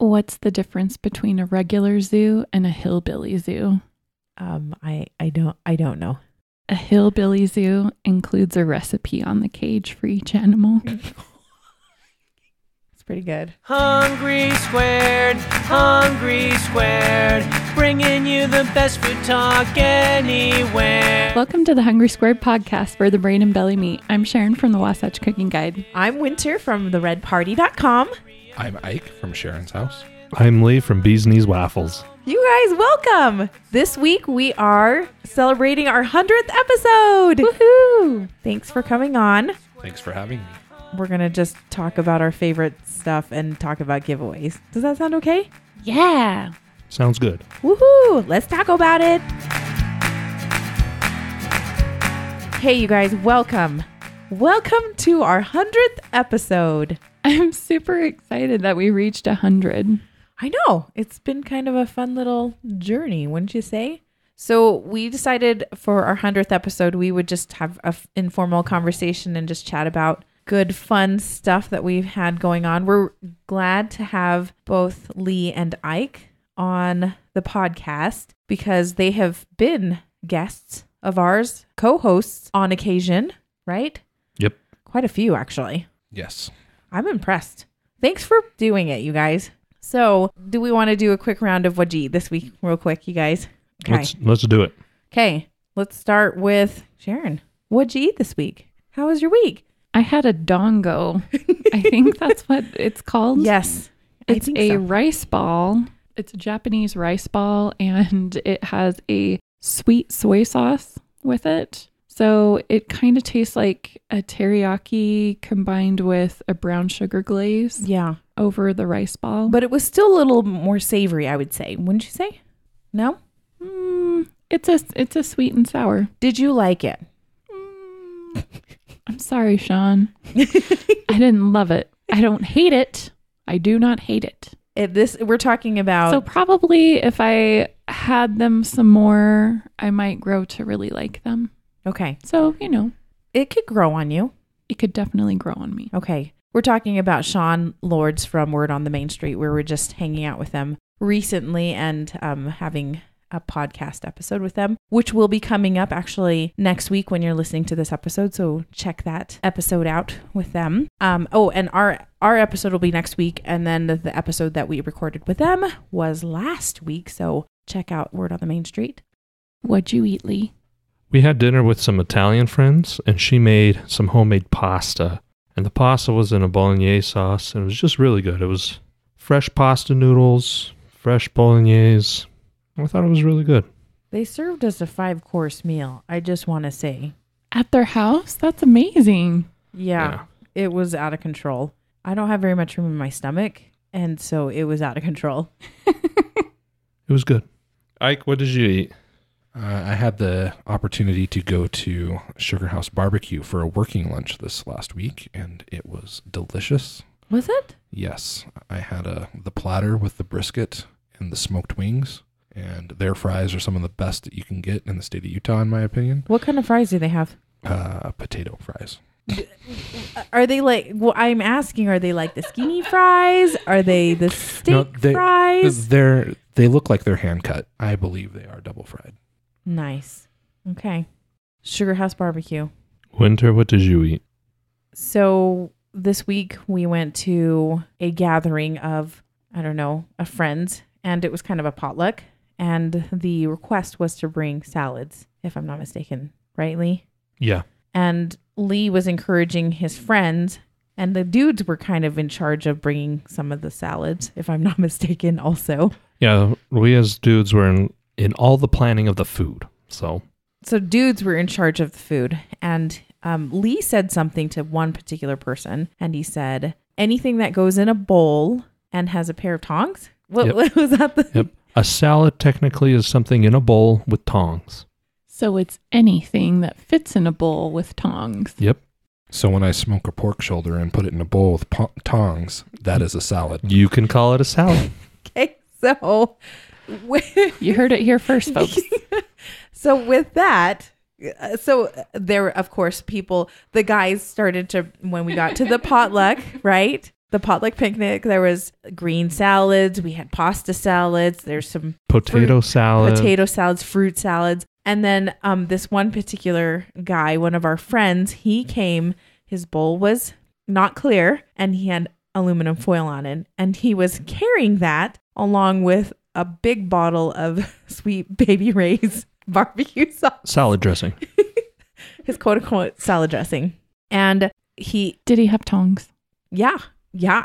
What's the difference between a regular zoo and a hillbilly zoo? I don't know. A hillbilly zoo includes a recipe on the cage for each animal. It's pretty good. Hungry Squared, bringing you the best food talk anywhere. Welcome to the Hungry Squared podcast, where the brain and belly meet. I'm Sharon from the Wasatch Cooking Guide. I'm Winter from theredparty.com. I'm Ike from Sharon's house. I'm Lee from Bee's Knees Waffles. You guys, welcome! This week we are celebrating our 100th episode! Woohoo! Thanks for coming on. Thanks for having me. We're going to just talk about our favorite stuff and talk about giveaways. Does that sound okay? Yeah! Sounds good. Woohoo! Let's talk about it! Hey, you guys, welcome. Welcome to our 100th episode. I'm super excited that we reached 100. I know. It's been kind of a fun little journey, wouldn't you say? So we decided for our 100th episode, we would just have an informal conversation and just chat about good, fun stuff that we've had going on. We're glad to have both Lee and Ike on the podcast because they have been guests of ours, co-hosts on occasion, right? Yep. Quite a few, actually. Yes. I'm impressed. Thanks for doing it, you guys. So, do we want to do a quick round of what'd you eat this week real quick, you guys? Okay. Let's do it. Okay. Let's start with Sharon. What'd you eat this week? How was your week? I had a dongo. I think that's what it's called. Yes. It's a rice ball. It's a Japanese rice ball, and it has a sweet soy sauce with it. So it kind of tastes like a teriyaki combined with a brown sugar glaze. Yeah. Over the rice ball. But it was still a little more savory, I would say. Wouldn't you say? No? It's a sweet and sour. Did you like it? I'm sorry, Sean. I didn't love it. I don't hate it. I do not hate it. We're talking about... So probably if I had them some more, I might grow to really like them. Okay. So, it could grow on you. It could definitely grow on me. Okay. We're talking about Sean Lords from Word on the Main Street, where we're just hanging out with them recently and having a podcast episode with them, which will be coming up actually next week when you're listening to this episode. So check that episode out with them. And our episode will be next week. And then the episode that we recorded with them was last week. So check out Word on the Main Street. What'd you eat, Lee? We had dinner with some Italian friends, and she made some homemade pasta. And the pasta was in a bolognese sauce, and it was just really good. It was fresh pasta noodles, fresh bolognese. I thought it was really good. They served us a 5-course meal, I just want to say. At their house? That's amazing. Yeah, it was out of control. I don't have very much room in my stomach, and so it was out of control. It was good. Ike, what did you eat? I had the opportunity to go to Sugar House Barbecue for a working lunch this last week, and it was delicious. Was it? Yes. I had the platter with the brisket and the smoked wings, and their fries are some of the best that you can get in the state of Utah, in my opinion. What kind of fries do they have? Potato fries. Are they I'm asking, are they like the skinny fries? Are they the steak fries? They look like they're hand cut. I believe they are double fried. Nice. Okay. Sugar House Barbecue. Winter, what did you eat? So this week we went to a gathering of, of friends, and it was kind of a potluck. And the request was to bring salads, if I'm not mistaken. Right, Lee? Yeah. And Lee was encouraging his friends, and the dudes were kind of in charge of bringing some of the salads, if I'm not mistaken, also. Yeah, we as dudes were in all the planning of the food. So dudes were in charge of the food, and Lee said something to one particular person, and he said, anything that goes in a bowl and has a pair of tongs? What was that? Yep. A salad technically is something in a bowl with tongs. So it's anything that fits in a bowl with tongs. Yep. So when I smoke a pork shoulder and put it in a bowl with tongs, that is a salad. You can call it a salad. Okay, so... You heard it here first, folks. So with that, there, of course, the guys started to, when we got to the potluck, right? the potluck picnic, there was green salads. We had pasta salads. There's some Potato salad. potato salads, fruit salads. And then this one particular guy, one of our friends, he came, his bowl was not clear and he had aluminum foil on it. And he was carrying that along with a big bottle of Sweet Baby Ray's barbecue sauce. Salad dressing. His quote unquote salad dressing. And Did he have tongs? yeah,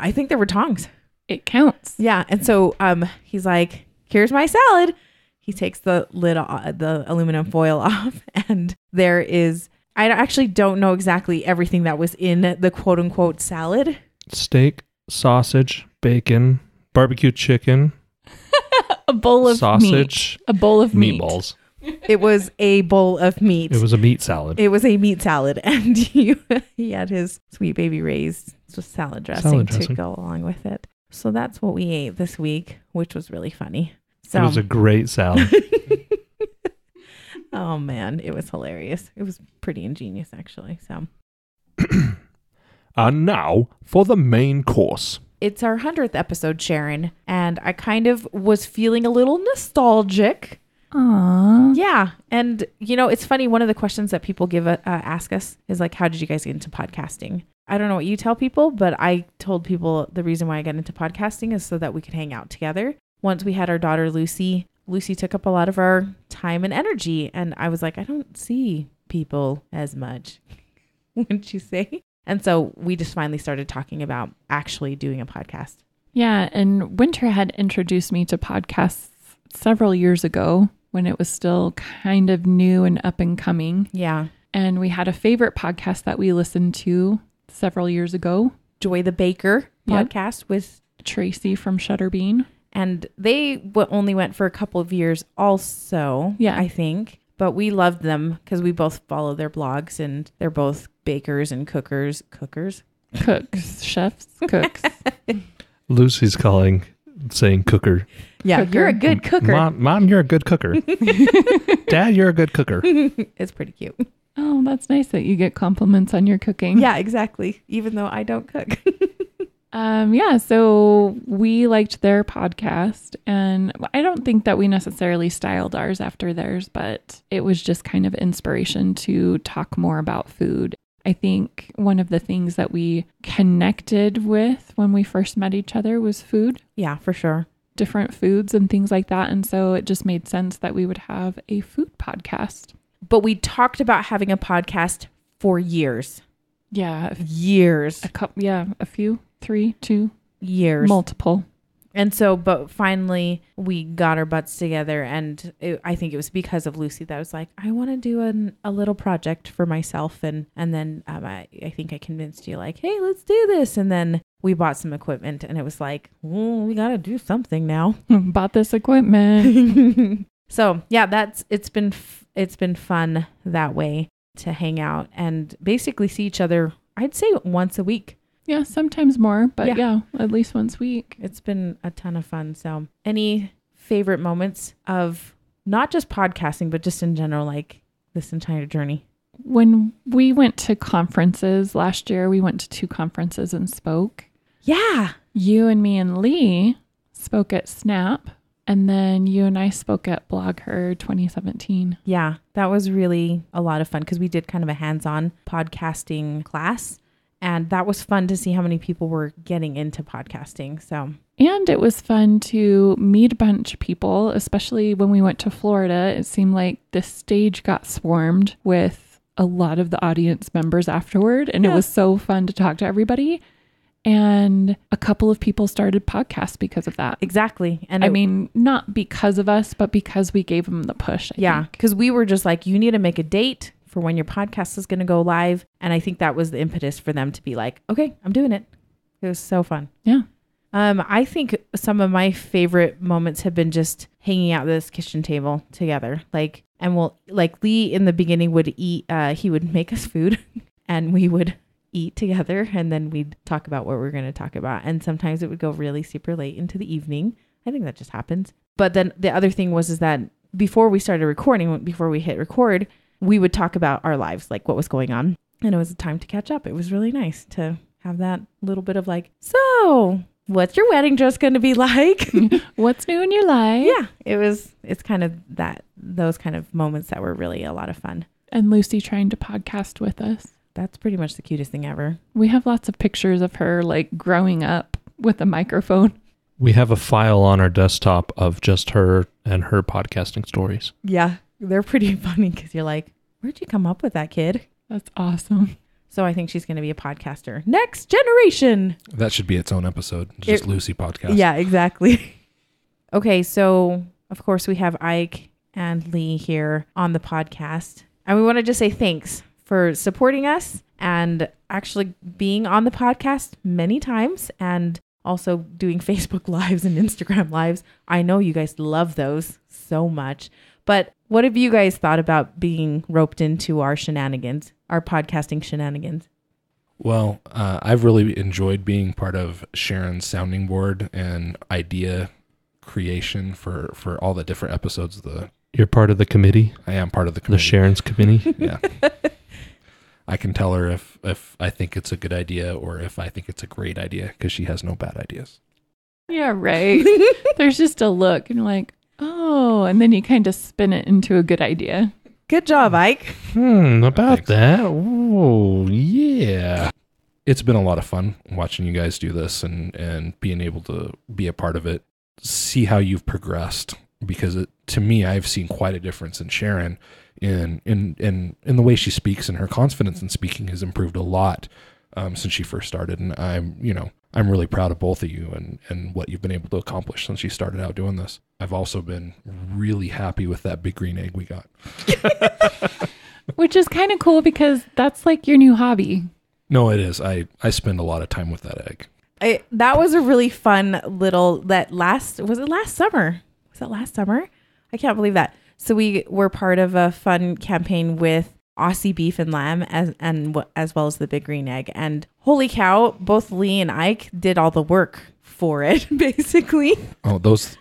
I think there were tongs. It counts. Yeah. And so he's like, here's my salad. He takes the lid, the aluminum foil off, and there is, I actually don't know exactly everything that was in the quote unquote salad. Steak, sausage, bacon, barbecue chicken, A bowl of sausage, meat. A bowl of meat. meatballs. It was a bowl of meat. It was a meat salad. It was a meat salad, and he had his Sweet Baby Ray's salad dressing to go along with it. So that's what we ate this week, which was really funny. So It was a great salad. oh man, it was hilarious. It was pretty ingenious, actually. So And now for the main course. it's our 100th episode, Sharon, and I kind of was feeling a little nostalgic. Aww. Yeah, and it's funny. One of the questions that people ask us is like, "How did you guys get into podcasting?" I don't know what you tell people, but I told people the reason why I got into podcasting is so that we could hang out together. Once we had our daughter Lucy took up a lot of our time and energy, and I was like, I don't see people as much, wouldn't you say? And so we just finally started talking about actually doing a podcast. Yeah, and Winter had introduced me to podcasts several years ago when it was still kind of new and up and coming. Yeah. And we had a favorite podcast that we listened to several years ago. Joy the Baker Yep. podcast with Tracy from Shutterbean. And they only went for a couple of years also, Yeah. I think. But we loved them because we both follow their blogs and they're both bakers and cookers. Cooks, chefs, cooks. Lucy's saying cooker. Yeah, Cooker. you're a good cooker. Mom, you're a good cooker. Dad, you're a good cooker. It's pretty cute. Oh, that's nice that you get compliments on your cooking. Yeah, exactly. Even though I don't cook. So we liked their podcast, and I don't think that we necessarily styled ours after theirs, but it was just kind of inspiration to talk more about food. I think one of the things that we connected with when we first met each other was food, Yeah, for sure. different foods and things like that. And so it just made sense that we would have a food podcast. But we talked about having a podcast for years. Yeah. Years. A few, 3, 2, Years. multiple. And so, but finally we got our butts together, and I think it was because of Lucy that I was like, I want to do a little project for myself. And then I think I convinced you like, hey, let's do this. And then we bought some equipment, and it was like, we got to do something now. Bought this equipment. So yeah, it's been fun that way to hang out and basically see each other. I'd say once a week. Yeah, sometimes more, but Yeah. yeah, at least once a week. It's been a ton of fun. So any favorite moments of not just podcasting, but just in general, like this entire journey? When we went to conferences last year, we went to 2 conferences and spoke. Yeah. You and me and Lee spoke at Snap, and then you and I spoke at Blog Her 2017. Yeah. That was really a lot of fun because we did kind of a hands-on podcasting class. And that was fun to see how many people were getting into podcasting. So, And it was fun to meet a bunch of people, especially when we went to Florida. It seemed like the stage got swarmed with a lot of the audience members afterward. And It was so fun to talk to everybody. And a couple of people started podcasts because of that. exactly. And I mean, not because of us, but because we gave them the push. I think. because we were just like, you need to make a date for when your podcast is going to go live. And I think that was the impetus for them to be like, okay, I'm doing it. It was so fun. Yeah. I think some of my favorite moments have been just hanging out at this kitchen table together. And Lee in the beginning would eat, he would make us food and we would eat together, and then we'd talk about what we're going to talk about. And sometimes it would go really super late into the evening. I think that just happens. But then the other thing is that before we started recording, before we hit record, we would talk about our lives, like what was going on. And it was a time to catch up. It was really nice to have that little bit of like, so what's your wedding dress going to be like? What's new in your life? Yeah, it's kind of those kind of moments that were really a lot of fun. And Lucy trying to podcast with us. That's pretty much the cutest thing ever. We have lots of pictures of her like growing up with a microphone. We have a file on our desktop of just her and her podcasting stories. Yeah, they're pretty funny because you're like, where'd you come up with that, kid? That's awesome. So I think she's going to be a podcaster. Next generation. That should be its own episode. Just Lucy podcast. Yeah, exactly. Okay, so of course we have Ike and Lee here on the podcast. And we want to just say thanks for supporting us and actually being on the podcast many times and also doing Facebook Lives and Instagram Lives. I know you guys love those so much. But what have you guys thought about being roped into our shenanigans, our podcasting shenanigans? Well, I've really enjoyed being part of Sharon's sounding board and idea creation for all the different episodes. You're part of the committee? I am part of the The committee. Sharon's committee? Yeah. I can tell her if I think it's a good idea or if I think it's a great idea because she has no bad ideas. Yeah, right. There's just a look and you're like, oh, and then you kind of spin it into a good idea. Good job, Ike. About Thanks. that. Oh, yeah. It's been a lot of fun watching you guys do this and being able to be a part of it, see how you've progressed because to me, I've seen quite a difference in Sharon in the way she speaks, and her confidence in speaking has improved a lot since she first started. And I'm really proud of both of you and what you've been able to accomplish since you started out doing this. I've also been really happy with that big green egg we got. Which is kind of cool because that's like your new hobby. No, it is. I spend a lot of time with that egg. That was a really fun little, was it last summer? Was that last summer? I can't believe that. So we were part of a fun campaign with Aussie beef and lamb as well as the big green egg. And holy cow, both Lee and Ike did all the work for it, basically. Oh, those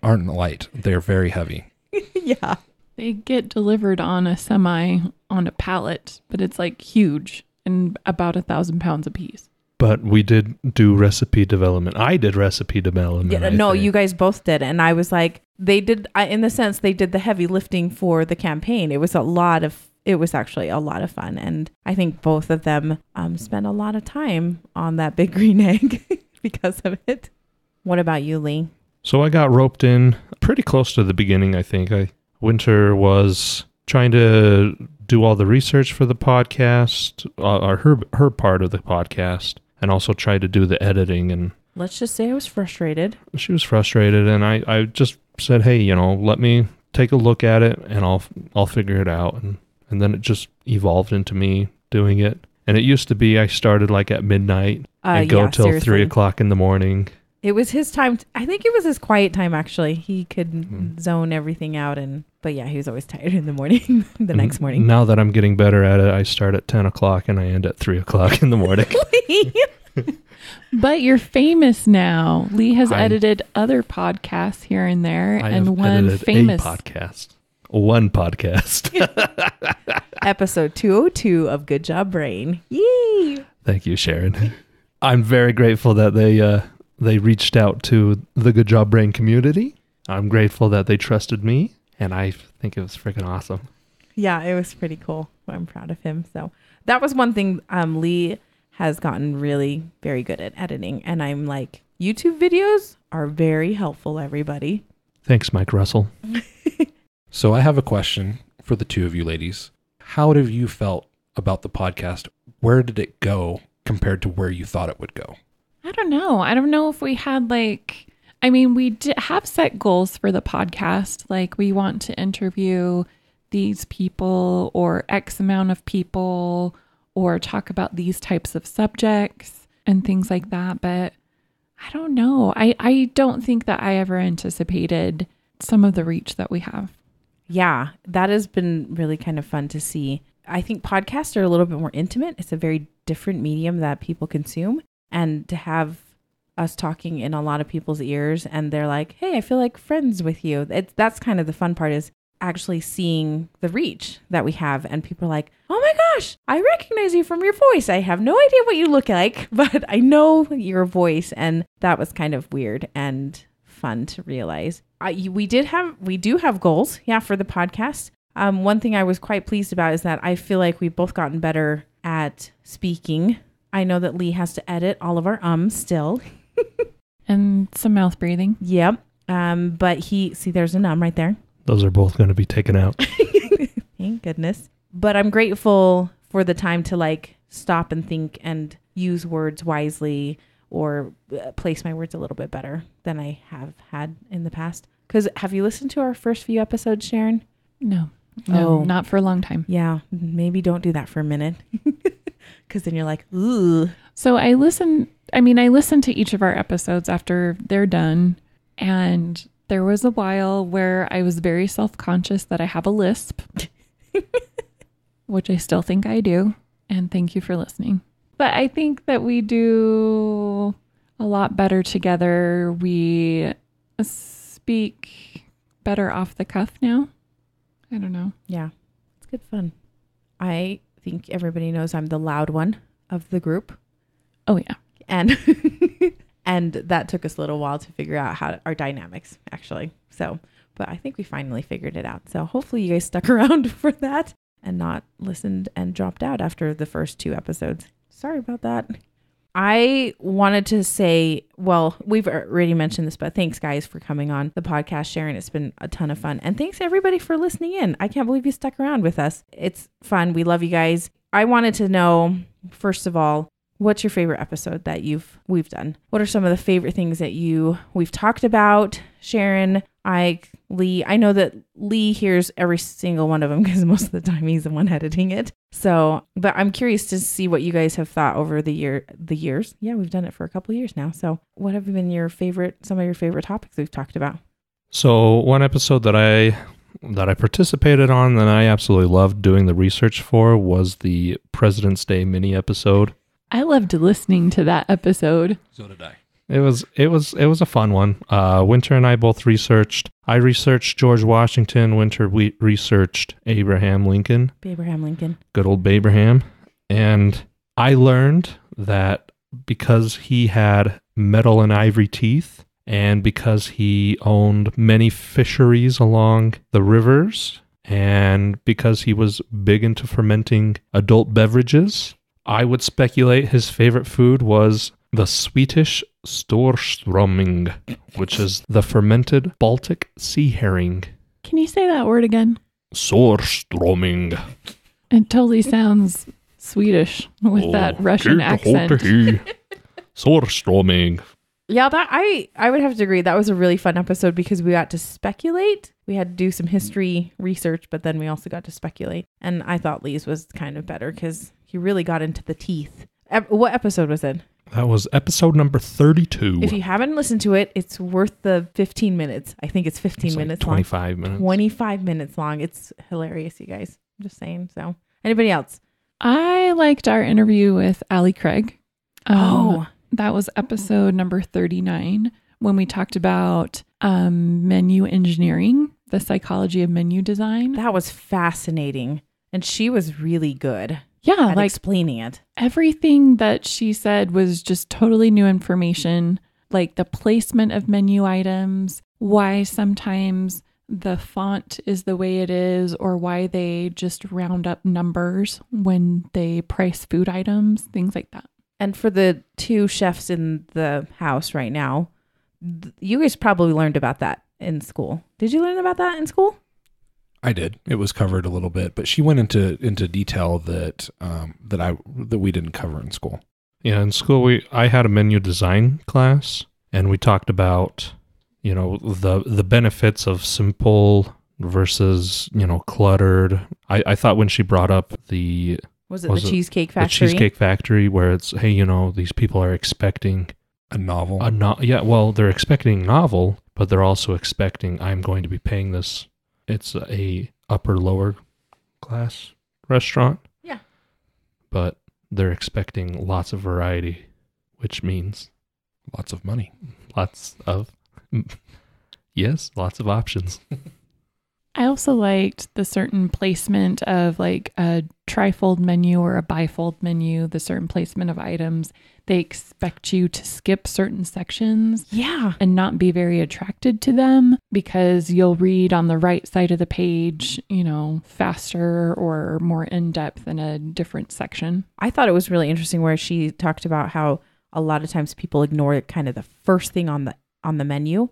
aren't light. They're very heavy. Yeah. They get delivered on a semi on a pallet, but it's like huge and about 1,000 pounds a piece. But we did do recipe development. I did recipe development. Yeah, no, you guys both did. And I was like, they did, in the sense, they did the heavy lifting for the campaign. It was actually a lot of fun. And I think both of them spent a lot of time on that big green egg because of it. What about you, Lee? So I got roped in pretty close to the beginning, I think. Winter was trying to do all the research for the podcast, or her part of the podcast, and also tried to do the editing. And let's just say I was frustrated. She was frustrated, and I just said, hey, let me take a look at it, and I'll figure it out. And then it just evolved into me doing it. And it used to be I started like at midnight and go till seriously. 3 o'clock in the morning. It was his time. I think it was his quiet time, actually. He could zone everything out. But yeah, he was always tired in the morning, next morning. Now that I'm getting better at it, I start at 10 o'clock and I end at 3 o'clock in the morning. But you're famous now. Lee has edited other podcasts here and there, I and have one edited famous one podcast. Episode 202 of Good Job Brain. Yay! Thank you, Sharon. I'm very grateful that they reached out to the Good Job Brain community. I'm grateful that they trusted me, and I think it was freaking awesome. Yeah, it was pretty cool. I'm proud of him. So that was one thing. Lee has gotten really very good at editing, and I'm like, YouTube videos are very helpful, everybody. Thanks, Mike Russell. So I have a question for the two of you ladies. How have you felt about the podcast? Where did it go compared to where you thought it would go? I don't know. I don't know if we had we did have set goals for the podcast. Like we want to interview these people or X amount of people or talk about these types of subjects and things like that. But I don't know. I don't think that I ever anticipated some of the reach that we have. Yeah, that has been really kind of fun to see. I think podcasts are a little bit more intimate. It's a very different medium that people consume. And to have us talking in a lot of people's ears and they're like, hey, I feel like friends with you. That's kind of the fun part is actually seeing the reach that we have. And people are like, oh my gosh, I recognize you from your voice. I have no idea what you look like, but I know your voice. And that was kind of weird and fun to realize. We do have goals, for the podcast. One thing I was quite pleased about is that I feel like we've both gotten better at speaking. I know that Lee has to edit all of our still. And some mouth breathing. Yep. But there's an right there. Those are both going to be taken out. Thank goodness. But I'm grateful for the time to like stop and think and use words wisely or place my words a little bit better than I have had in the past. Because have you listened to our first few episodes, Sharon? No, Oh. not for a long time. Yeah, maybe don't do that for a minute. Because then you're like, ooh. So I listen to each of our episodes after they're done. And there was a while where I was very self-conscious that I have a lisp, which I still think I do. And thank you for listening. But I think that we do a lot better together. We speak better off the cuff now. I don't know. Yeah, it's good fun. I think everybody knows I'm the loud one of the group. Oh, yeah. And and that took us a little while to figure out how our dynamics, actually. So, but I think we finally figured it out. So hopefully you guys stuck around for that and not listened and dropped out after the first 2 episodes. Sorry about that. I wanted to say, well, we've already mentioned this, but thanks guys for coming on the podcast, Sharon. It's been a ton of fun. And thanks everybody for listening in. I can't believe you stuck around with us. It's fun. We love you guys. I wanted to know, first of all, what's your favorite episode that we've done? What are some of the favorite things that we've talked about? Sharon, Ike, Lee. I know that Lee hears every single one of them because most of the time he's the one editing it. So, but I'm curious to see what you guys have thought over the years. Yeah, we've done it for a couple of years now. So what have been some of your favorite topics we've talked about? So one episode that I participated on that I absolutely loved doing the research for was the President's Day mini episode. I loved listening to that episode. So did I. It was a fun one. Winter and I both researched. I researched George Washington. Winter researched Abraham Lincoln. Abraham Lincoln. Good old Abraham. And I learned that because he had metal and ivory teeth, and because he owned many fisheries along the rivers, and because he was big into fermenting adult beverages, I would speculate his favorite food was the Swedish storströmming, which is the fermented Baltic sea herring. Can you say that word again? Storströmming. It totally sounds Swedish with that Russian accent. Storströmming. Yeah, that I would have to agree. That was a really fun episode because we got to speculate. We had to do some history research, but then we also got to speculate. And I thought Lee's was kind of better because he really got into the teeth. What episode was it? That was episode number 32. If you haven't listened to it, it's worth the 15 minutes. I think it's 15 minutes 25 long. minutes. 25 minutes long. It's hilarious, you guys. I'm just saying. So, anybody else? I liked our interview with Allie Craig. That was episode number 39 when we talked about menu engineering, the psychology of menu design. That was fascinating. And she was really good. Yeah, at explaining it. Everything that she said was just totally new information, like the placement of menu items, why sometimes the font is the way it is, or why they just round up numbers when they price food items, things like that. And for the 2 chefs in the house right now, you guys probably learned about that in school. Did you learn about that in school? I did. It was covered a little bit, but she went into detail that we didn't cover in school. Yeah, in school I had a menu design class, and we talked about the benefits of simple versus cluttered. I thought when she brought up the Cheesecake Factory? The Cheesecake Factory, where it's these people are expecting a novel. They're expecting novel, but they're also expecting I'm going to be paying this. It's a upper-lower class restaurant. Yeah. But they're expecting lots of variety, which means... lots of money. Lots of options. I also liked the certain placement of like a trifold menu or a bifold menu, the certain placement of items. They expect you to skip certain sections Yeah. and not be very attracted to them because you'll read on the right side of the page, faster or more in depth in a different section. I thought it was really interesting where she talked about how a lot of times people ignore kind of the first thing on the menu.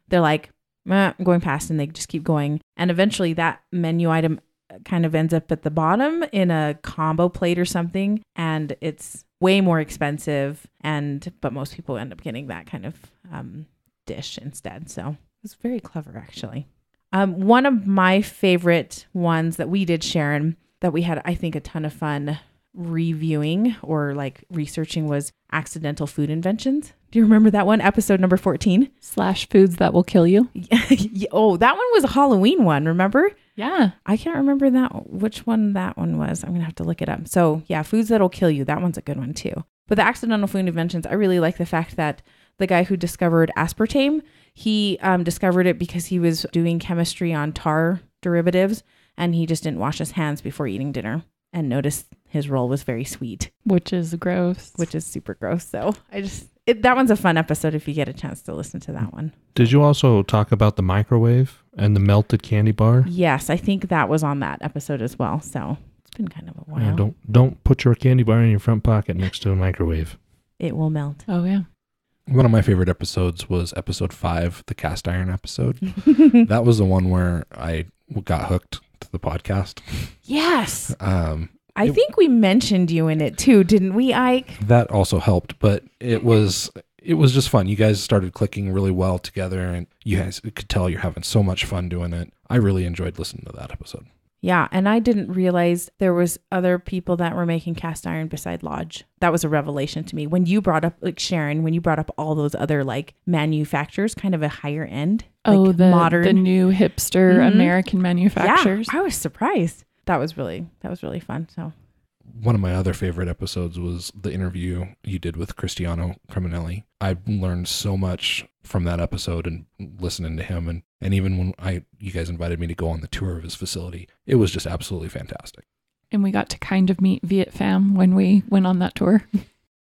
They're like, I'm going past, and they just keep going. And eventually that menu item kind of ends up at the bottom in a combo plate or something. And it's way more expensive. But most people end up getting that kind of dish instead. So it's very clever, actually. One of my favorite ones that we did, Sharon, that we had, I think, a ton of fun reviewing or like researching was accidental food inventions. Do you remember that one? Episode number 14. / foods that will kill you. Oh, that one was a Halloween one, remember? Yeah. I can't remember which one that one was. I'm going to have to look it up. So yeah, foods that'll kill you. That one's a good one too. But the accidental food inventions, I really like the fact that the guy who discovered aspartame, he discovered it because he was doing chemistry on tar derivatives and he just didn't wash his hands before eating dinner and noticed his roll was very sweet. Which is gross. Which is super gross. So that one's a fun episode if you get a chance to listen to that one. Did you also talk about the microwave and the melted candy bar? Yes, I think that was on that episode as well. So it's been kind of a while. Yeah, don't put your candy bar in your front pocket next to a microwave. It will melt. Oh, yeah. One of my favorite episodes was episode 5, the cast iron episode. That was the one where I got hooked to the podcast. Yes. I think we mentioned you in it too, didn't we, Ike? That also helped, but it was just fun. You guys started clicking really well together, and you guys could tell you're having so much fun doing it. I really enjoyed listening to that episode. Yeah, and I didn't realize there was other people that were making cast iron beside Lodge. That was a revelation to me. When you brought up, like Sharon, when you brought up all those other like manufacturers, kind of a higher end, like modern, the new hipster American manufacturers. Yeah, I was surprised. That was really fun. So one of my other favorite episodes was the interview you did with Cristiano Criminelli. I learned so much from that episode and listening to him. And even when you guys invited me to go on the tour of his facility, it was just absolutely fantastic. And we got to kind of meet Viet Fam when we went on that tour.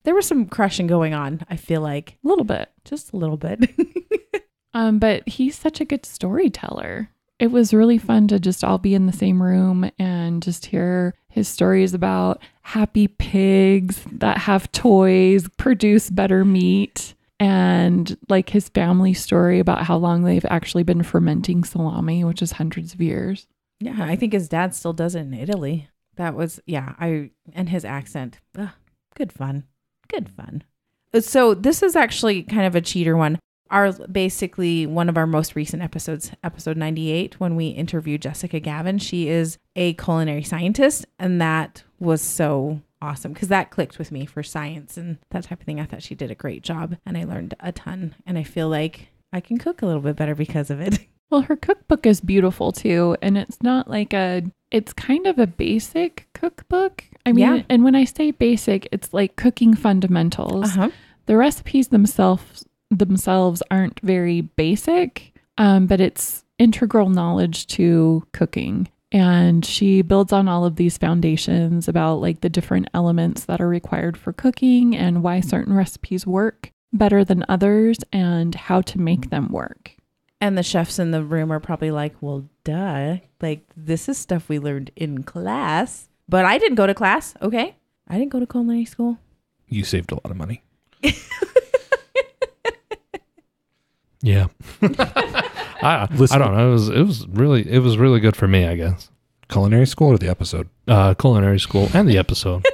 There was some crushing going on, I feel like. A little bit. Just a little bit. But he's such a good storyteller. It was really fun to just all be in the same room and just hear his stories about happy pigs that have toys, produce better meat, and like his family story about how long they've actually been fermenting salami, which is hundreds of years. Yeah, I think his dad still does it in Italy. That was, and his accent. Good fun. Good fun. So this is actually kind of a cheater one. Basically one of our most recent episodes, episode 98, when we interviewed Jessica Gavin. She is a culinary scientist, and that was so awesome because that clicked with me for science and that type of thing. I thought she did a great job and I learned a ton, and I feel like I can cook a little bit better because of it. Well, her cookbook is beautiful too, and it's not like it's kind of a basic cookbook. I mean, and when I say basic, it's like cooking fundamentals. The recipes themselves aren't very basic, but it's integral knowledge to cooking. And she builds on all of these foundations about like the different elements that are required for cooking and why certain recipes work better than others and how to make them work. And the chefs in the room are probably like, well, duh. Like, this is stuff we learned in class. But I didn't go to class, okay? I didn't go to culinary school. You saved a lot of money. Yeah. I don't know. It was really good for me, I guess. Culinary school or the episode? Culinary school and the episode.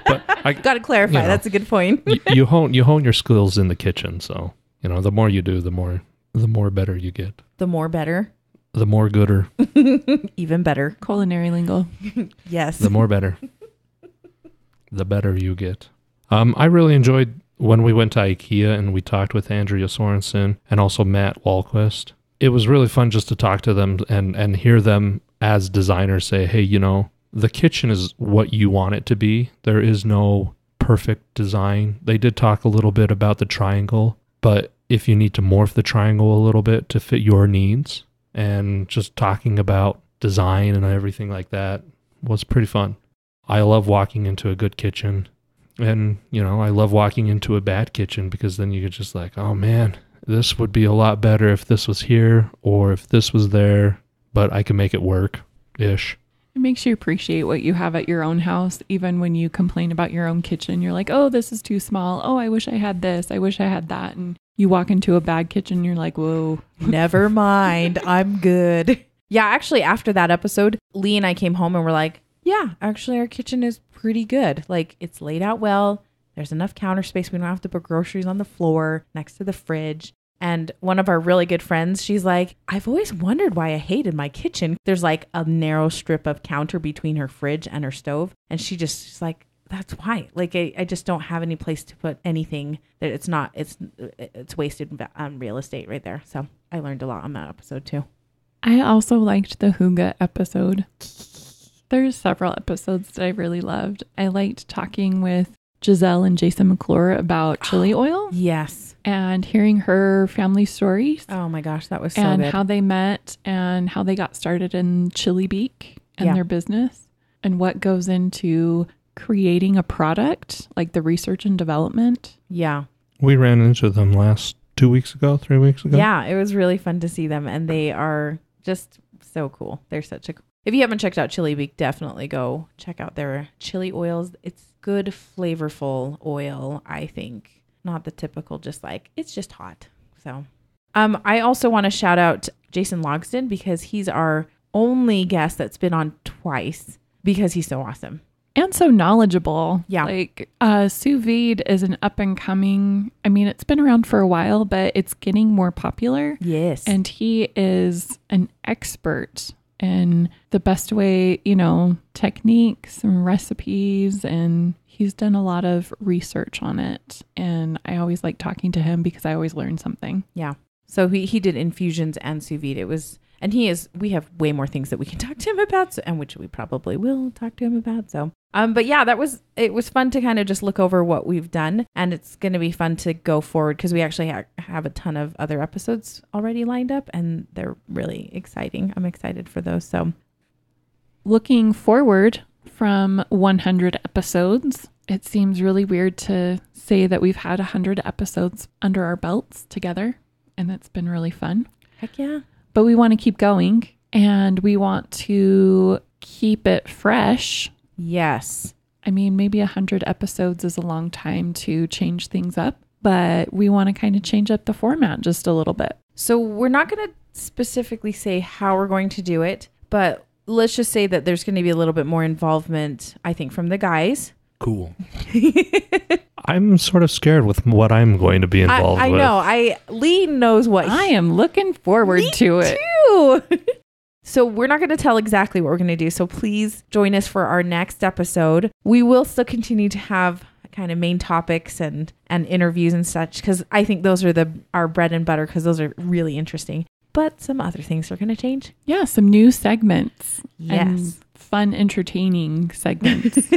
But I got to clarify. That's a good point. you hone your skills in the kitchen. So, the more you do, the more better you get. The more better. The more gooder. Even better. Culinary lingo. Yes. The more better. The better you get. I really enjoyed when we went to IKEA and we talked with Andrea Sorensen and also Matt Walquist. It was really fun just to talk to them and hear them as designers say, hey, the kitchen is what you want it to be. There is no perfect design. They did talk a little bit about the triangle, but if you need to morph the triangle a little bit to fit your needs and just talking about design and everything like that was pretty fun. I love walking into a good kitchen, and, you know, I love walking into a bad kitchen because then you get just like, oh man, this would be a lot better if this was here or if this was there, but I can make it work-ish. It makes you appreciate what you have at your own house. Even when you complain about your own kitchen, you're like, oh, this is too small. Oh, I wish I had this. I wish I had that. And you walk into a bad kitchen, you're like, whoa. Never mind. I'm good. Yeah, actually, after that episode, Lee and I came home and we're like, yeah, actually, our kitchen is pretty good. Like, it's laid out well. There's enough counter space. We don't have to put groceries on the floor next to the fridge. And one of our really good friends, she's like, I've always wondered why I hated my kitchen. There's like a narrow strip of counter between her fridge and her stove. And she's like, that's why. Like, I just don't have any place to put anything that it's wasted on real estate right there. So I learned a lot on that episode too. I also liked the Hygge episode. There's several episodes that I really loved. I liked talking with Giselle and Jason McClure about chili oil. Yes. And hearing her family stories. Oh my gosh, that was so and good. how they met and how they got started in Chili Beak and their business and what goes into creating a product, like the research and development. Yeah. We ran into them 3 weeks ago. Yeah, it was really fun to see them, and they are just so cool. They're such a... If you haven't checked out Chili Beak, definitely go check out their chili oils. It's good, flavorful oil, I think. Not the typical, just like, it's just hot. So, I also want to shout out Jason Logston because he's our only guest that's been on twice because he's so awesome. And so knowledgeable. Yeah. Like, sous vide is an up and coming, I mean, it's been around for a while, but it's getting more popular. Yes. And he is an expert in the best way, you know, techniques and recipes, and he's done a lot of research on it. And I always like talking to him because I always learn something. Yeah. So he did infusions and sous vide. It was, and we have way more things that we can talk to him about, and which we probably will talk to him about. So, but yeah, it was fun to kind of just look over what we've done, and it's going to be fun to go forward because we actually have a ton of other episodes already lined up, and they're really exciting. I'm excited for those. So, looking forward from 100 episodes, it seems really weird to say that we've had 100 episodes under our belts together, and it's been really fun. Heck yeah. But we want to keep going, and we want to keep it fresh. Yes. I mean, maybe 100 episodes is a long time to change things up, but we want to kind of change up the format just a little bit. So we're not going to specifically say how we're going to do it, but let's just say that there's going to be a little bit more involvement, I think, from the guys. Cool. I'm sort of scared with what I'm going to be involved with. I know. Lee knows what I am looking forward to it. too. So we're not going to tell exactly what we're going to do. So please join us for our next episode. We will still continue to have kind of main topics and interviews and such, because I think those are our bread and butter, because those are really interesting. But some other things are going to change. Yeah, some new segments. Yes. And fun, entertaining segments.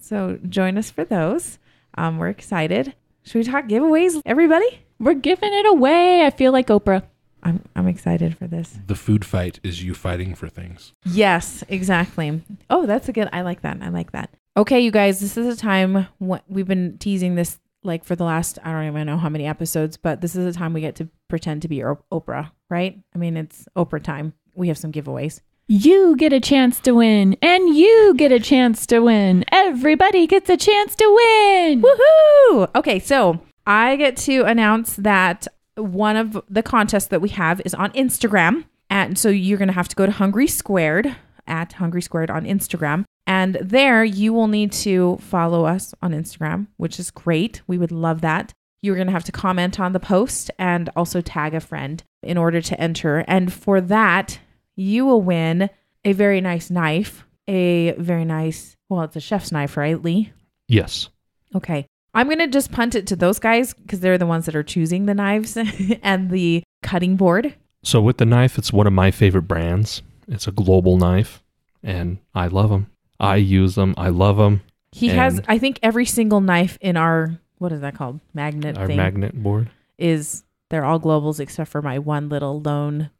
So join us for those. We're excited. Should we talk giveaways, everybody? We're giving it away. I feel like Oprah. I'm excited for this. The food fight is you fighting for things. Yes, exactly. Oh, that's a good. I like that. Okay, you guys, this is a time we've been teasing this like for the last, I don't even know how many episodes, but this is a time we get to pretend to be Oprah, right? I mean, it's Oprah time. We have some giveaways. You get a chance to win, and you get a chance to win. Everybody gets a chance to win. Woohoo! Okay, so I get to announce that one of the contests that we have is on Instagram. And so you're going to have to go to Hungry Squared, at Hungry Squared on Instagram. And there you will need to follow us on Instagram, which is great. We would love that. You're going to have to comment on the post and also tag a friend in order to enter. And for that, you will win a very nice knife, it's a chef's knife, right, Lee? Yes. Okay. I'm going to just punt it to those guys because they're the ones that are choosing the knives and the cutting board. So with the knife, it's one of my favorite brands. It's a global knife, and I love them. I use them. I love them. He has, I think, every single knife in our, what is that called? Magnet our thing. magnet board. They're all globals except for my one little lone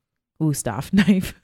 Wusthof knife.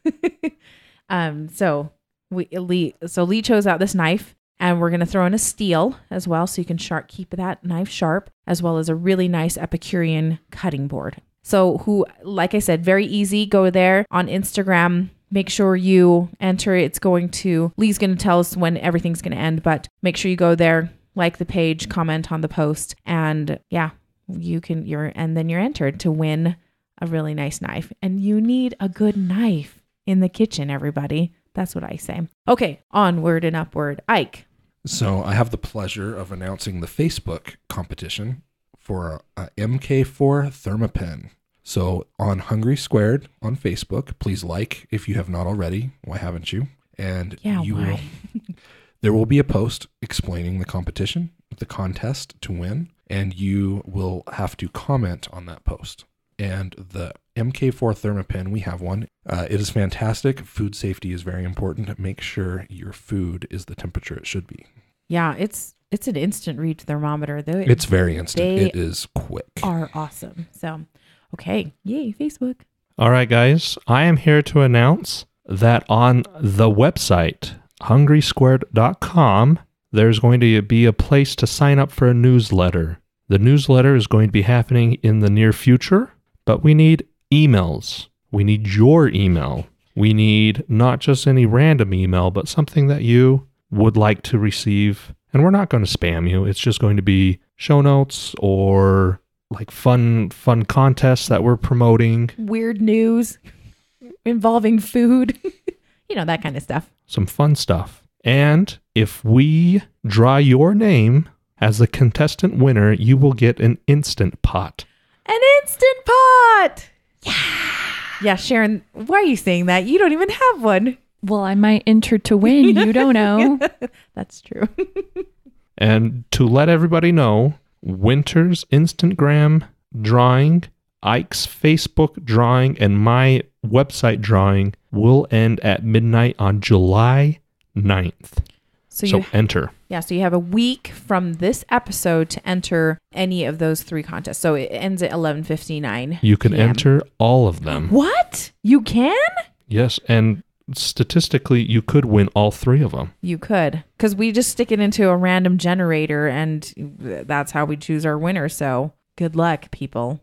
So Lee chose out this knife, and we're going to throw in a steel as well, so you can keep that knife sharp, as well as a really nice Epicurean cutting board. So like I said, very easy. Go there on Instagram. Make sure you enter. Lee's going to tell us when everything's going to end, but make sure you go there, like the page, comment on the post, and yeah, you're entered to win a really nice knife. And you need a good knife in the kitchen, everybody. That's what I say. Okay, onward and upward. Ike. So I have the pleasure of announcing the Facebook competition for a MK4 Thermapen. So on Hungry Squared on Facebook, please like if you have not already. Why haven't you? And why? There will be a post explaining the competition, the contest to win, and you will have to comment on that post. And the MK4 Thermapen, we have one. It is fantastic. Food safety is very important. Make sure your food is the temperature it should be. Yeah, it's an instant read thermometer. It's very instant. It is quick. Are awesome. So, okay. Yay, Facebook. All right, guys. I am here to announce that on the website, hungrysquared.com, there's going to be a place to sign up for a newsletter. The newsletter is going to be happening in the near future, but we need emails. We need your email. We need not just any random email, but something that you would like to receive. And we're not going to spam you. It's just going to be show notes or like fun contests that we're promoting. Weird news involving food. That kind of stuff. Some fun stuff. And if we draw your name as the contestant winner, you will get an Instant Pot. An Instant Pot! Yeah! Yeah, Sharon, why are you saying that? You don't even have one. Well, I might enter to win. You don't know. That's true. And to let everybody know, Winter's Instagram drawing, Ike's Facebook drawing, and my website drawing will end at midnight on July 9th. So enter. Yeah, so you have a week from this episode to enter any of those 3 contests. So it ends at 11:59. You can enter all of them. What? You can? Yes, and statistically, you could win all 3 of them. You could, because we just stick it into a random generator, and that's how we choose our winner. So good luck, people.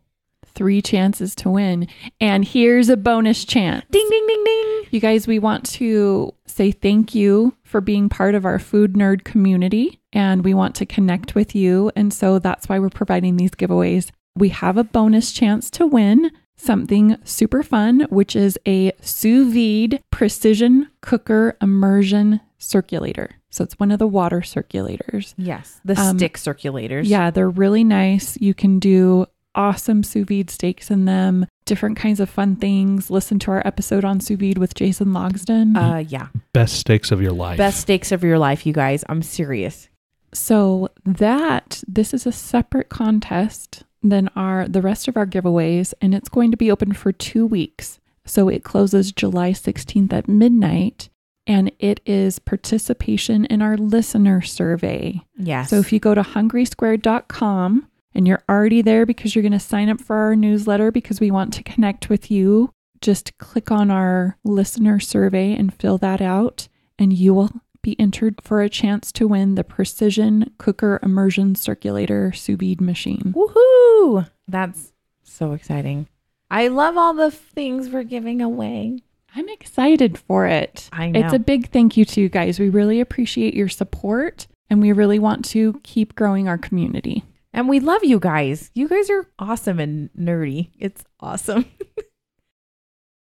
3 chances to win. And here's a bonus chance. Ding, ding, ding, ding. You guys, we want to say thank you for being part of our food nerd community, and we want to connect with you. And so that's why we're providing these giveaways. We have a bonus chance to win something super fun, which is a sous vide precision cooker immersion circulator. So it's one of the water circulators. Yes, the stick circulators. Yeah, they're really nice. You can do awesome sous vide steaks in them, different kinds of fun things. Listen to our episode on sous vide with Jason Logsdon. Yeah. Best steaks of your life. Best steaks of your life, you guys. I'm serious. So this is a separate contest than the rest of our giveaways, and it's going to be open for 2 weeks. So it closes July 16th at midnight, and it is participation in our listener survey. Yes. So if you go to hungrysquared.com, and you're already there because you're going to sign up for our newsletter because we want to connect with you, just click on our listener survey and fill that out, and you will be entered for a chance to win the Precision Cooker Immersion Circulator sous vide machine. Woohoo! That's so exciting. I love all the things we're giving away. I'm excited for it. I know. It's a big thank you to you guys. We really appreciate your support, and we really want to keep growing our community. And we love you guys. You guys are awesome and nerdy. It's awesome.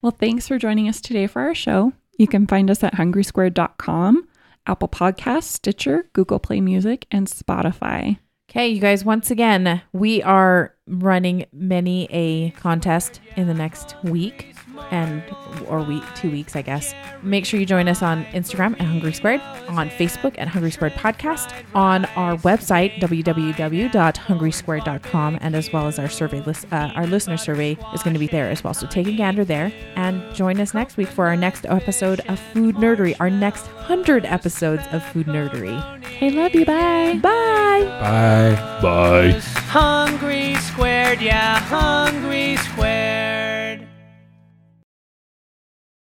Well, thanks for joining us today for our show. You can find us at hungrysquared.com, Apple Podcasts, Stitcher, Google Play Music, and Spotify. Okay, you guys, once again, we are running many a contest in the next week or 2 weeks, I guess. Make sure you join us on Instagram at Hungry Squared, on Facebook at Hungry Squared Podcast, on our website, www.hungrysquared.com, and as well as our survey list, our listener survey is going to be there as well. So take a gander there and join us next week for our next episode of Food Nerdery, our next 100 episodes of Food Nerdery. Hey, love you. Bye. Bye. Bye. Bye. Hungry Squared, yeah, Hungry Squared.